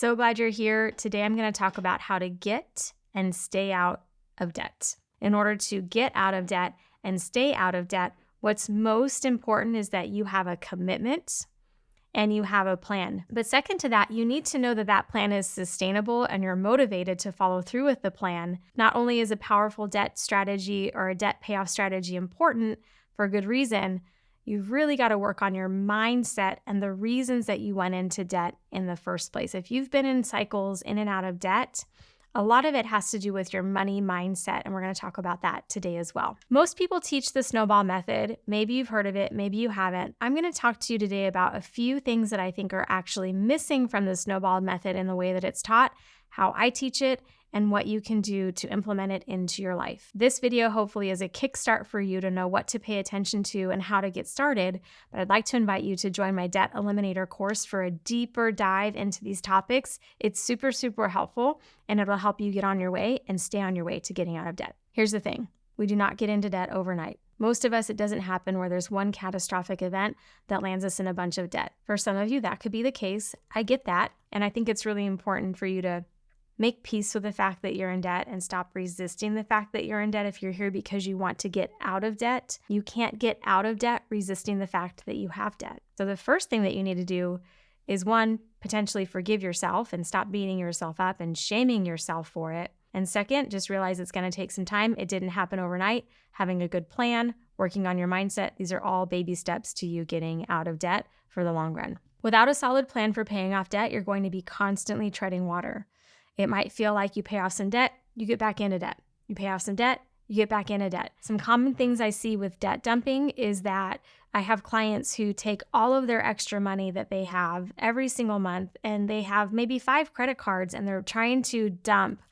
So glad you're here. Today I'm going to talk about how to get and stay out of debt. In order to get out of debt and stay out of debt, what's most important is that you have a commitment and you have a plan. But second to that, you need to know that that plan is sustainable and you're motivated to follow through with the plan. Not only is a powerful debt strategy or a debt payoff strategy important for a good reason, you've really got to work on your mindset and the reasons that you went into debt in the first place. If you've been in cycles in and out of debt, a lot of it has to do with your money mindset, and we're going to talk about that today as well. Most people teach the Snowball method. Maybe you've heard of it, maybe you haven't. I'm going to talk to you today about a few things that I think are actually missing from the Snowball method in the way that it's taught, how I teach it, and what you can do to implement it into your life. This video hopefully is a kickstart for you to know what to pay attention to and how to get started, but I'd like to invite you to join my Debt Eliminator course for a deeper dive into these topics. It's super, super helpful, and it'll help you get on your way and stay on your way to getting out of debt. Here's the thing. We do not get into debt overnight. Most of us, it doesn't happen where there's one catastrophic event that lands us in a bunch of debt. For some of you, that could be the case. I get that, and I think it's really important for you to make peace with the fact that you're in debt and stop resisting the fact that you're in debt if you're here because you want to get out of debt. You can't get out of debt resisting the fact that you have debt. So the first thing that you need to do is, one, potentially forgive yourself and stop beating yourself up and shaming yourself for it. And second, just realize it's going to take some time. It didn't happen overnight. Having a good plan, working on your mindset, these are all baby steps to you getting out of debt for the long run. Without a solid plan for paying off debt, you're going to be constantly treading water. It might feel like you pay off some debt, you get back into debt. You pay off some debt, you get back into debt. Some common things I see with debt dumping is that I have clients who take all of their extra money that they have every single month, and they have maybe 5 credit cards, and they're trying to dump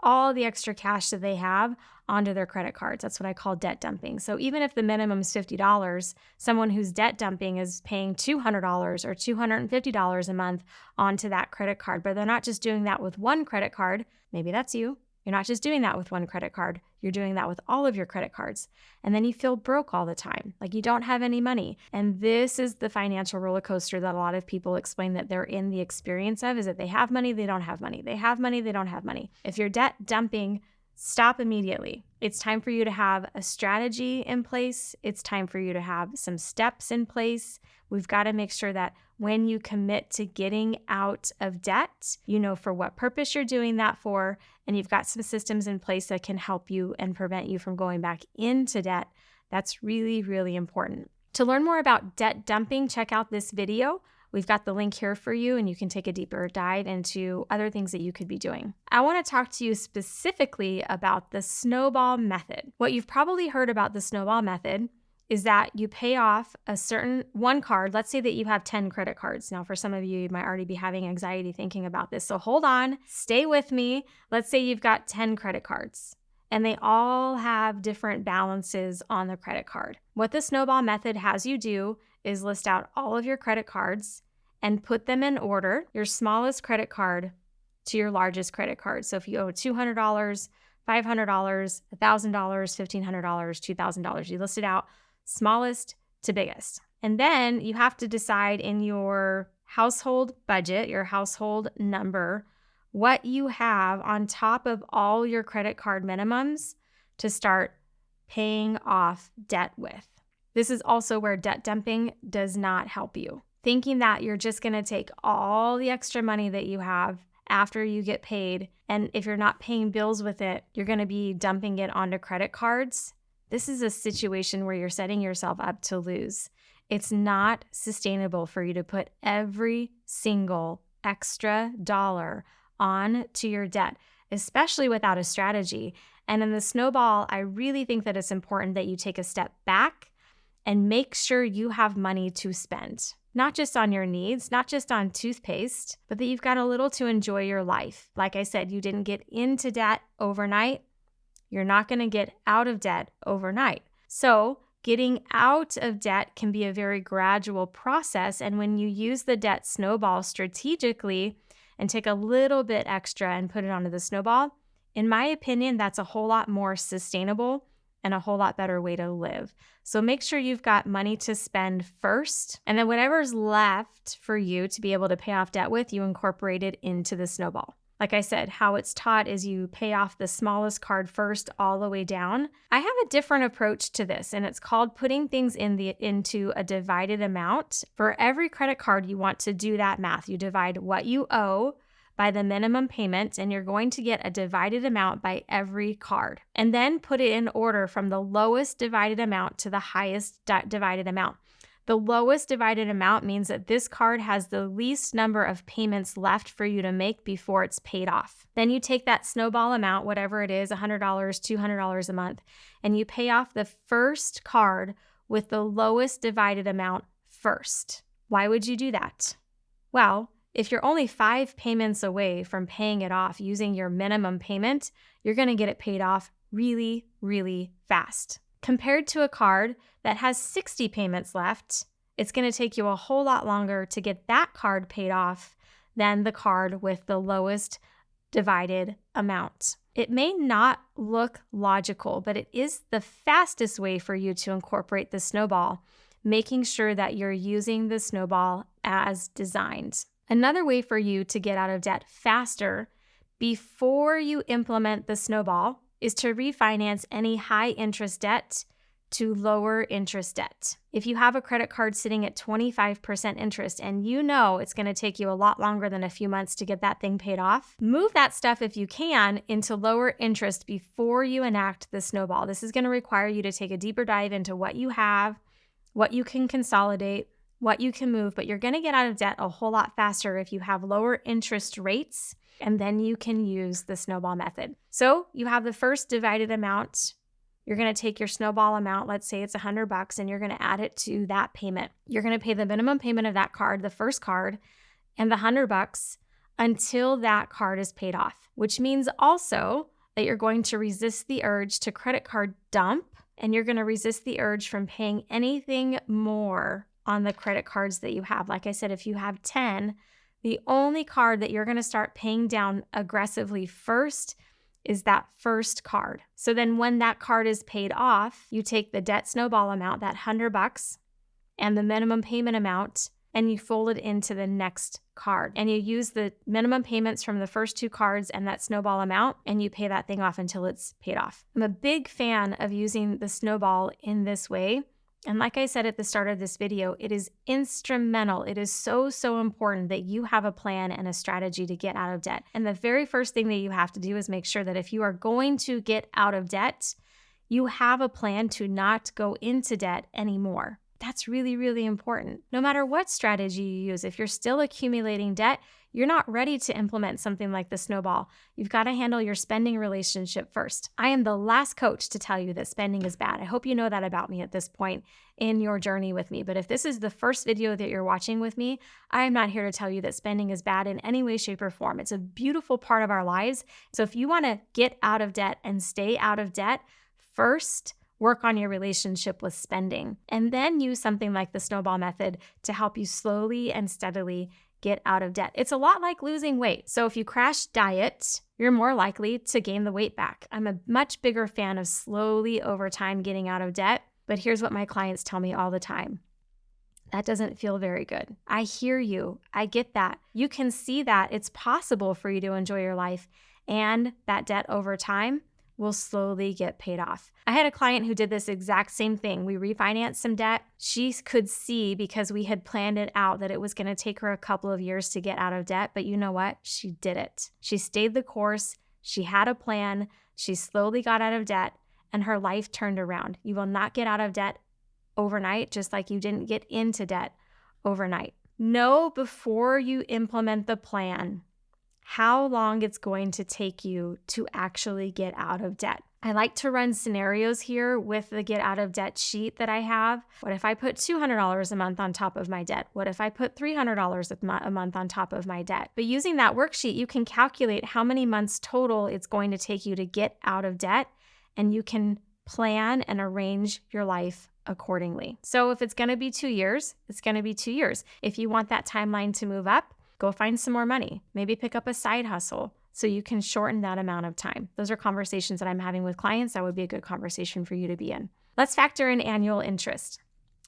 all the extra cash that they have onto their credit cards. That's what I call debt dumping. So even if the minimum is $50, someone who's debt dumping is paying $200 or $250 a month onto that credit card. But they're not just doing that with one credit card. Maybe that's you. You're not just doing that with one credit card. You're doing that with all of your credit cards. And then you feel broke all the time, like you don't have any money. And this is the financial roller coaster that a lot of people explain that they're in the experience of, is that they have money, they don't have money. They have money, they don't have money. If you're debt dumping, stop immediately. It's time for you to have a strategy in place. It's time for you to have some steps in place. We've got to make sure that when you commit to getting out of debt, you know for what purpose you're doing that for, and you've got some systems in place that can help you and prevent you from going back into debt. That's really, really important. To learn more about debt dumping, check out this video. We've got the link here for you, and you can take a deeper dive into other things that you could be doing. I want to talk to you specifically about the Snowball method. What you've probably heard about the Snowball method is that you pay off a certain one card. Let's say that you have 10 credit cards. Now, for some of you might already be having anxiety thinking about this. So hold on, stay with me. Let's say you've got 10 credit cards, and they all have different balances on the credit card. What the Snowball method has you do is list out all of your credit cards and put them in order, your smallest credit card to your largest credit card. So if you owe $200, $500, $1,000, $1,500, $2,000, you list it out smallest to biggest. And then you have to decide in your household budget, your household number, what you have on top of all your credit card minimums to start paying off debt with. This is also where debt dumping does not help you. Thinking that you're just going to take all the extra money that you have after you get paid, and if you're not paying bills with it, you're going to be dumping it onto credit cards. This is a situation where you're setting yourself up to lose. It's not sustainable for you to put every single extra dollar on to your debt, especially without a strategy. And in the Snowball, I really think that it's important that you take a step back and make sure you have money to spend. Not just on your needs, not just on toothpaste, but that you've got a little to enjoy your life. Like I said, you didn't get into debt overnight. You're not going to get out of debt overnight. So getting out of debt can be a very gradual process. And when you use the debt snowball strategically and take a little bit extra and put it onto the snowball, in my opinion, that's a whole lot more sustainable and a whole lot better way to live. So make sure you've got money to spend first, and then whatever's left for you to be able to pay off debt with, you incorporate it into the snowball. Like I said, how it's taught is you pay off the smallest card first all the way down. I have a different approach to this, and it's called putting things into a divided amount. For every credit card, you want to do that math. You divide what you owe by the minimum payment, and you're going to get a divided amount by every card. And then put it in order from the lowest divided amount to the highest divided amount. The lowest divided amount means that this card has the least number of payments left for you to make before it's paid off. Then you take that snowball amount, whatever it is, $100, $200 a month, and you pay off the first card with the lowest divided amount first. Why would you do that? Well, if you're only 5 payments away from paying it off using your minimum payment, you're going to get it paid off really, really fast. Compared to a card that has 60 payments left, it's going to take you a whole lot longer to get that card paid off than the card with the lowest divided amount. It may not look logical, but it is the fastest way for you to incorporate the snowball, making sure that you're using the snowball as designed. Another way for you to get out of debt faster before you implement the snowball is to refinance any high interest debt to lower interest debt. If you have a credit card sitting at 25% interest and you know it's going to take you a lot longer than a few months to get that thing paid off, move that stuff if you can into lower interest before you enact the snowball. This is going to require you to take a deeper dive into what you have, what you can consolidate, what you can move, but you're going to get out of debt a whole lot faster if you have lower interest rates, and then you can use the snowball method. So you have the first divided amount. You're going to take your snowball amount, let's say it's $100, and you're going to add it to that payment. You're going to pay the minimum payment of that card, the first card, and the $100 until that card is paid off, which means also that you're going to resist the urge to credit card dump, and you're going to resist the urge from paying anything more on the credit cards that you have. Like I said, if you have 10, the only card that you're going to start paying down aggressively first is that first card. So then when that card is paid off, you take the debt snowball amount, that $100, and the minimum payment amount, and you fold it into the next card. And you use the minimum payments from the first 2 cards and that snowball amount, and you pay that thing off until it's paid off. I'm a big fan of using the snowball in this way. And like I said at the start of this video, it is instrumental. It is so, so important that you have a plan and a strategy to get out of debt. And the very first thing that you have to do is make sure that if you are going to get out of debt, you have a plan to not go into debt anymore. That's really, really important. No matter what strategy you use, if you're still accumulating debt, you're not ready to implement something like the snowball. You've got to handle your spending relationship first. I am the last coach to tell you that spending is bad. I hope you know that about me at this point in your journey with me. But if this is the first video that you're watching with me, I am not here to tell you that spending is bad in any way, shape, or form. It's a beautiful part of our lives. So if you want to get out of debt and stay out of debt, first, work on your relationship with spending, and then use something like the snowball method to help you slowly and steadily get out of debt. It's a lot like losing weight. So if you crash diet, you're more likely to gain the weight back. I'm a much bigger fan of slowly over time getting out of debt, but here's what my clients tell me all the time. That doesn't feel very good. I hear you. I get that. You can see that it's possible for you to enjoy your life, and that debt over time will slowly get paid off. I had a client who did this exact same thing. We refinanced some debt. She could see, because we had planned it out, that it was going to take her a couple of years to get out of debt. But you know what? She did it. She stayed the course. She had a plan. She slowly got out of debt, and her life turned around. You will not get out of debt overnight, just like you didn't get into debt overnight. Know before you implement the plan how long it's going to take you to actually get out of debt. I like to run scenarios here with the get out of debt sheet that I have. What if I put $200 a month on top of my debt? What if I put $300 a month on top of my debt? But using that worksheet, you can calculate how many months total it's going to take you to get out of debt, and you can plan and arrange your life accordingly. So if it's going to be 2 years, it's going to be 2 years. If you want that timeline to move up, Go find some more money. Maybe pick up a side hustle so you can shorten that amount of time. Those are conversations that I'm having with clients. That would be a good conversation for you to be in. Let's factor in annual interest.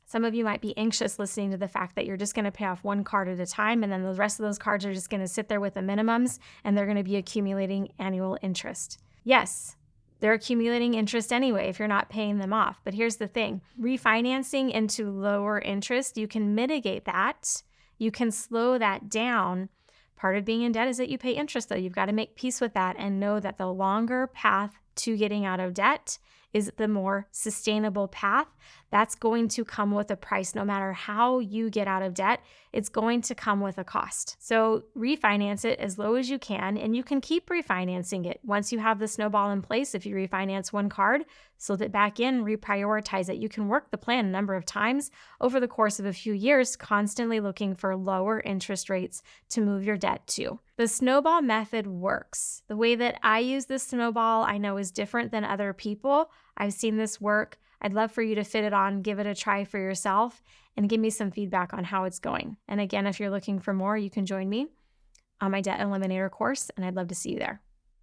Some of you might be anxious listening to the fact that you're just going to pay off one card at a time, and then the rest of those cards are just going to sit there with the minimums, and they're going to be accumulating annual interest. Yes, they're accumulating interest anyway if you're not paying them off. But here's the thing. Refinancing into lower interest, you can mitigate that. You can slow that down. Part of being in debt is that you pay interest, though. You've got to make peace with that and know that the longer path to getting out of debt is the more sustainable path. That's going to come with a price. No matter how you get out of debt, it's going to come with a cost. So refinance it as low as you can, and you can keep refinancing it. Once you have the snowball in place, if you refinance one card, slip it back in, reprioritize it. You can work the plan a number of times over the course of a few years, constantly looking for lower interest rates to move your debt to. The snowball method works. The way that I use the snowball I know is different than other people. I've seen this work. I'd love for you to fit it on, give it a try for yourself, and give me some feedback on how it's going. And again, if you're looking for more, you can join me on my Debt Eliminator course, and I'd love to see you there.